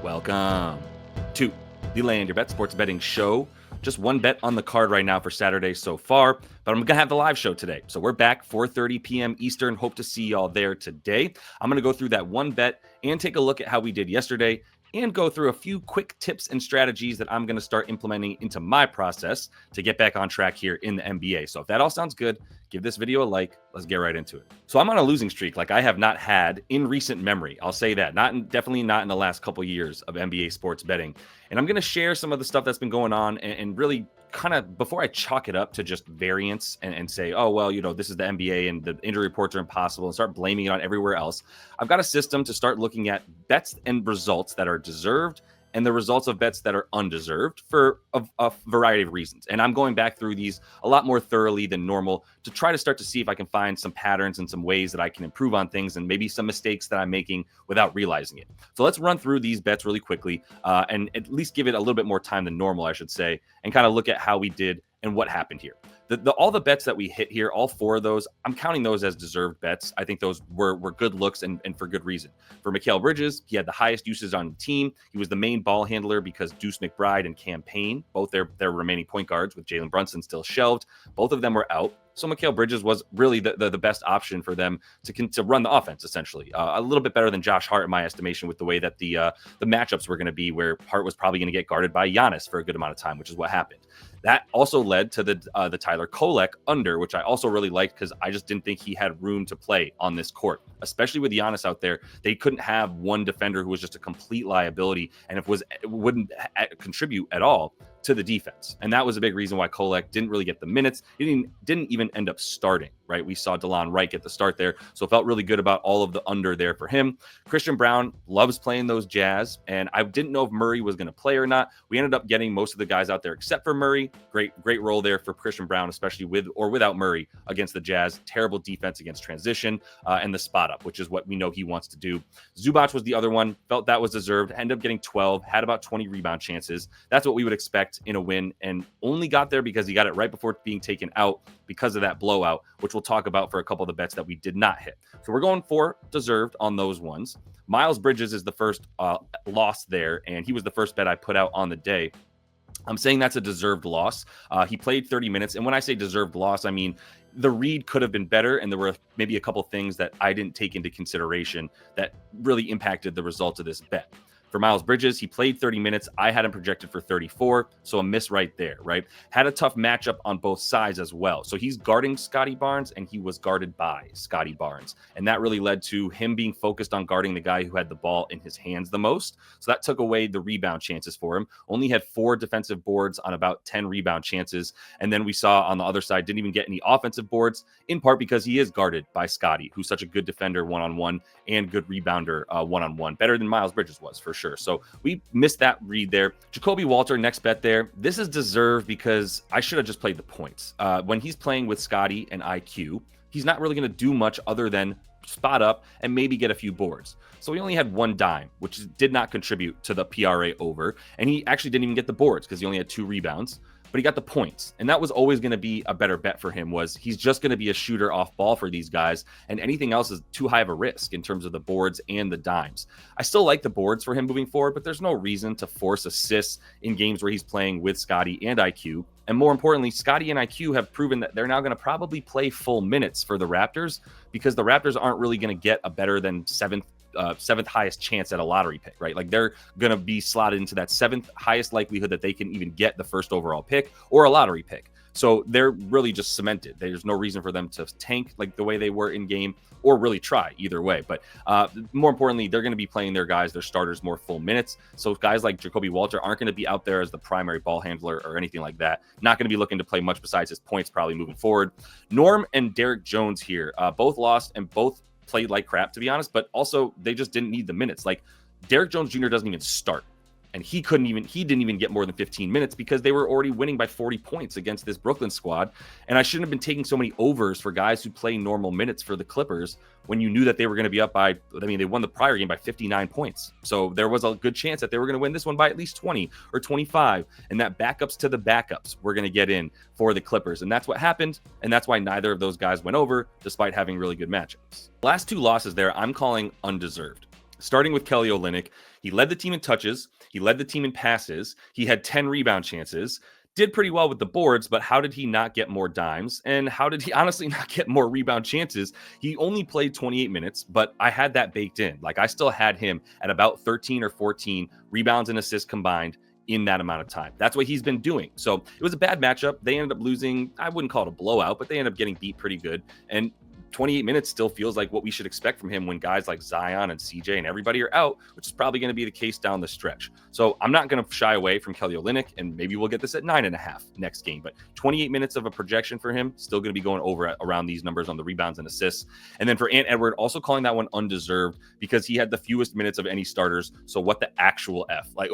Welcome to the Land Your Bet Sports Betting Show. Just one bet on the card right now for Saturday so far, but I'm going to have the live show today. So we're back 4:30 p.m. Eastern. Hope to see y'all there today. I'm going to go through that one bet and take a look at how we did yesterday and go through a few quick tips and strategies that I'm going to start implementing into my process to get back on track here in the NBA. So if that all sounds good, give this video a like. Let's get right into it. So I'm on a losing streak like I have not had in recent memory. I'll say that. Definitely not in the last couple years of NBA sports betting. And I'm going to share some of the stuff that's been going on and really kind of, before I chalk it up to just variance and say, oh, well, this is the NBA and the injury reports are impossible and start blaming it on everywhere else. I've got a system to start looking at bets and results that are deserved and the results of bets that are undeserved for a variety of reasons. And I'm going back through these a lot more thoroughly than normal to try to start to see if I can find some patterns and some ways that I can improve on things and maybe some mistakes that I'm making without realizing it. So let's run through these bets really quickly and at least give it a little bit more time than normal, I should say, and kind of look at how we did and what happened here. All the bets that we hit here, all four of those, I'm counting those as deserved bets. I think those were good looks and for good reason. For Mikal Bridges, he had the highest uses on the team. He was the main ball handler because Deuce McBride and Cam Payne, both their remaining point guards with Jalen Brunson still shelved, both of them were out. So Mikal Bridges was really the best option for them to run the offense, essentially. A little bit better than Josh Hart, in my estimation, with the way that the matchups were going to be, where Hart was probably going to get guarded by Giannis for a good amount of time, which is what happened. That also led to the Tyler Kolek under, which I also really liked because I just didn't think he had room to play on this court, especially with Giannis out there. They couldn't have one defender who was just a complete liability and wouldn't contribute at all to the defense. And that was a big reason why Kolek didn't really get the minutes. He didn't even end up starting, right? We saw DeLon Wright get the start there. So it felt really good about all of the under there for him. Christian Brown loves playing those Jazz. And I didn't know if Murray was going to play or not. We ended up getting most of the guys out there except for Murray. Great role there for Christian Brown, especially with or without Murray against the Jazz. Terrible defense against transition and the spot up, which is what we know he wants to do. Zubac was the other one. Felt that was deserved. Ended up getting 12. Had about 20 rebound chances. That's what we would expect in a win, and only got there because he got it right before being taken out because of that blowout, which we'll talk about for a couple of the bets that we did not hit. So we're going for deserved on those ones. Miles Bridges is the first loss there, and he was the first bet I put out on the day. I'm saying that's a deserved loss. He played 30 minutes, and when I say deserved loss, I mean the read could have been better, and there were maybe a couple things that I didn't take into consideration that really impacted the results of this bet. For Miles Bridges, he played 30 minutes. I had him projected for 34, so a miss right there, right? Had a tough matchup on both sides as well. So he's guarding Scotty Barnes, and he was guarded by Scotty Barnes. And that really led to him being focused on guarding the guy who had the ball in his hands the most. So that took away the rebound chances for him. Only had 4 defensive boards on about 10 rebound chances. And then we saw on the other side, didn't even get any offensive boards, in part because he is guarded by Scotty, who's such a good defender one-on-one and good rebounder one-on-one. Better than Miles Bridges was, for sure. So we missed that read there. Jacoby Walter, next bet there. This is deserved because I should have just played the points. When he's playing with Scotty and IQ, he's not really going to do much other than spot up and maybe get a few boards. So he only had 1 dime, which did not contribute to the PRA over. And he actually didn't even get the boards because he only had 2 rebounds. But he got the points. And that was always going to be a better bet for him, was he's just going to be a shooter off ball for these guys. And anything else is too high of a risk in terms of the boards and the dimes. I still like the boards for him moving forward, but there's no reason to force assists in games where he's playing with Scotty and IQ. And more importantly, Scotty and IQ have proven that they're now going to probably play full minutes for the Raptors, because the Raptors aren't really going to get a better than seventh highest chance at a lottery pick, right? Like they're going to be slotted into that 7th highest likelihood that they can even get the first overall pick or a lottery pick. So they're really just cemented. There's no reason for them to tank like the way they were in game, or really try either way. But more importantly, they're going to be playing their guys, their starters, more full minutes. So guys like Jacoby Walter aren't going to be out there as the primary ball handler or anything like that. Not going to be looking to play much besides his points probably moving forward. Norm and Derek Jones here, both lost and both played like crap, to be honest, but also they just didn't need the minutes. Like Derek Jones Jr. doesn't even start. And he didn't even get more than 15 minutes because they were already winning by 40 points against this Brooklyn squad. And I shouldn't have been taking so many overs for guys who play normal minutes for the Clippers when you knew that they were going to be up by, they won the prior game by 59 points. So there was a good chance that they were going to win this one by at least 20 or 25. And that backups to the backups were going to get in for the Clippers. And that's what happened. And that's why neither of those guys went over, despite having really good matchups. Last 2 losses there, I'm calling undeserved. Starting with Kelly Olynyk, he led the team in touches. He led the team in passes. He had 10 rebound chances. Did pretty well with the boards, but how did he not get more dimes? And how did he honestly not get more rebound chances? He only played 28 minutes, but I had that baked in. Like, I still had him at about 13 or 14 rebounds and assists combined in that amount of time. That's what he's been doing. So it was a bad matchup. They ended up losing. I wouldn't call it a blowout, but they ended up getting beat pretty good. And 28 minutes still feels like what we should expect from him when guys like Zion and CJ and everybody are out, which is probably going to be the case down the stretch. So I'm not going to shy away from Kelly Olynyk, and maybe we'll get this at 9.5 next game. But 28 minutes of a projection for him, still going to be going over at around these numbers on the rebounds and assists. And then for Ant Edward, also calling that one undeserved because he had the fewest minutes of any starters. So what the actual F? Like,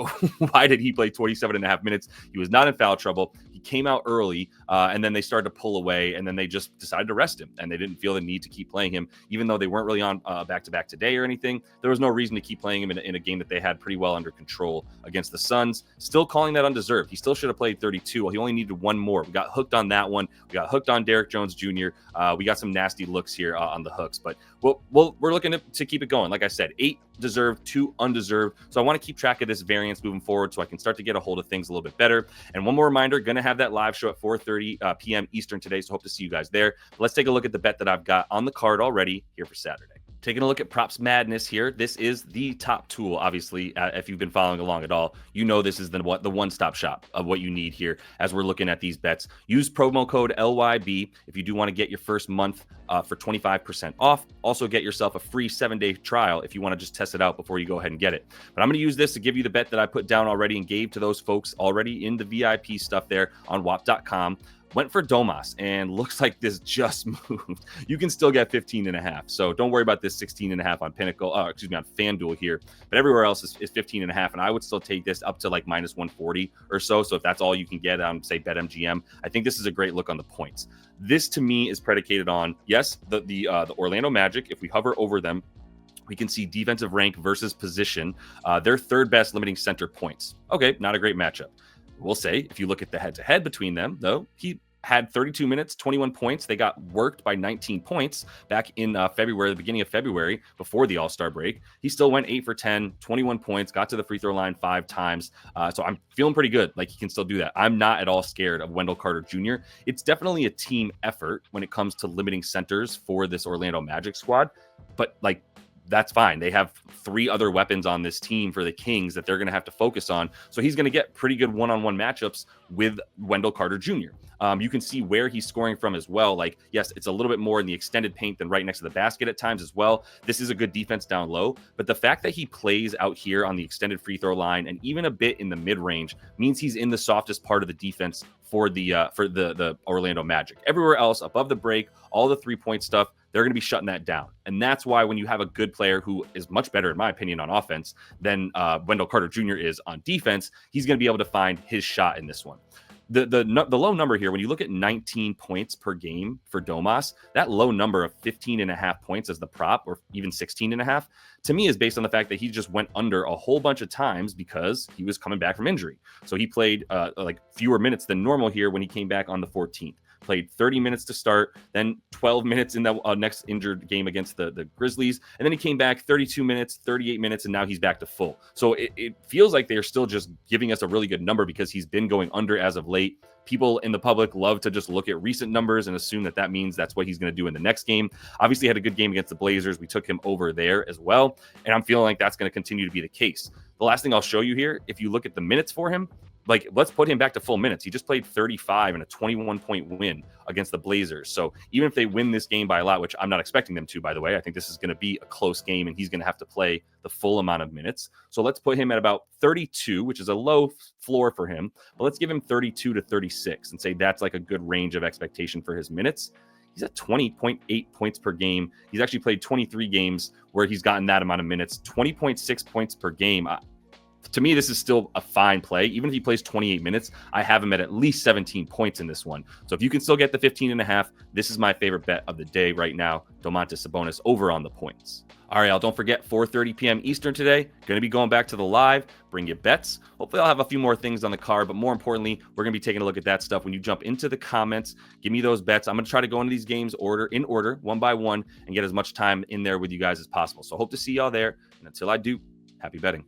why did he play 27.5 minutes? He was not in foul trouble. He came out early, and then they started to pull away, and then they just decided to rest him, and they didn't feel the need to keep playing him, even though they weren't really on back-to-back today or anything. There was no reason to keep playing him in a game that they had pretty well under control against the Suns. Still calling that undeserved. He still should have played 32. Well, he only needed one more. We got hooked on that one. We got hooked on Derrick Jones Jr. We got some nasty looks here on the hooks, but we're looking to keep it going. Like I said, 8 deserved, 2 undeserved. So I want to keep track of this variance moving forward so I can start to get a hold of things a little bit better. And one more reminder, going to have that live show at 4:30 p.m. Eastern today, so hope to see you guys there. Let's take a look at the bet that I've got on the card already here for Saturday. Taking a look at Props Madness here. This is the top tool, obviously. If you've been following along at all, you know this is the one-stop shop of what you need here as we're looking at these bets. Use promo code LYB if you do want to get your first month for 25% off. Also get yourself a free 7-day trial if you want to just test it out before you go ahead and get it. But I'm going to use this to give you the bet that I put down already and gave to those folks already in the VIP stuff there on WAP.com. Went for Domas, and looks like this just moved. You can still get 15.5, so don't worry about this 16.5 on Pinnacle. On FanDuel here, but everywhere else is 15.5, and I would still take this up to like minus 140 or so. So if that's all you can get on, say, BetMGM, I think this is a great look on the points. This to me is predicated on, yes, the Orlando Magic. If we hover over them, we can see defensive rank versus position. They're third best limiting center points. Okay, not a great matchup. We'll say if you look at the head-to-head between them, though, he had 32 minutes, 21 points. They got worked by 19 points back in February, the beginning of February, before the All-Star break. He still went 8 for 10, 21 points, got to the free throw line 5 times. So I'm feeling pretty good. Like, he can still do that. I'm not at all scared of Wendell Carter Jr. It's definitely a team effort when it comes to limiting centers for this Orlando Magic squad. But, like, that's fine. They have 3 other weapons on this team for the Kings that they're going to have to focus on. So he's going to get pretty good one-on-one matchups with Wendell Carter Jr. You can see where he's scoring from as well. Like, yes, it's a little bit more in the extended paint than right next to the basket at times as well. This is a good defense down low, but the fact that he plays out here on the extended free throw line and even a bit in the mid-range means he's in the softest part of the defense for the Orlando Magic. Everywhere else, above the break, all the three-point stuff, they're going to be shutting that down. And that's why when you have a good player who is much better, in my opinion, on offense than Wendell Carter Jr. is on defense, he's going to be able to find his shot in this one. The low number here, when you look at 19 points per game for Domas, that low number of 15.5 points as the prop, or even 16.5, to me is based on the fact that he just went under a whole bunch of times because he was coming back from injury. So he played like fewer minutes than normal here when he came back on the 14th. Played 30 minutes to start, then 12 minutes in the next injured game against the Grizzlies, and then he came back 32 minutes, 38 minutes, and now he's back to full. So it feels like they're still just giving us a really good number because he's been going under as of late. People in the public love to just look at recent numbers and assume that that means that's what he's going to do in the next game. Obviously, had a good game against the Blazers. We took him over there as well, and I'm feeling like that's going to continue to be the case. The last thing I'll show you here, if you look at the minutes for him, like, let's put him back to full minutes. He just played 35 in a 21-point win against the Blazers. So even if they win this game by a lot, which I'm not expecting them to, by the way, I think this is going to be a close game and he's going to have to play the full amount of minutes. So let's put him at about 32, which is a low floor for him. But let's give him 32 to 36 and say that's like a good range of expectation for his minutes. He's at 20.8 points per game. He's actually played 23 games where he's gotten that amount of minutes, 20.6 points per game. to me, this is still a fine play. Even if he plays 28 minutes, I have him at least 17 points in this one. So if you can still get the 15.5, this is my favorite bet of the day right now. Domantas Sabonis over on the points. All right, y'all, don't forget, 4:30 p.m. Eastern today. Going to be going back to the live. Bring your bets. Hopefully, I'll have a few more things on the card, but more importantly, we're going to be taking a look at that stuff. When you jump into the comments, give me those bets. I'm going to try to go into these games in order, one by one, and get as much time in there with you guys as possible. So hope to see y'all there. And until I do, happy betting.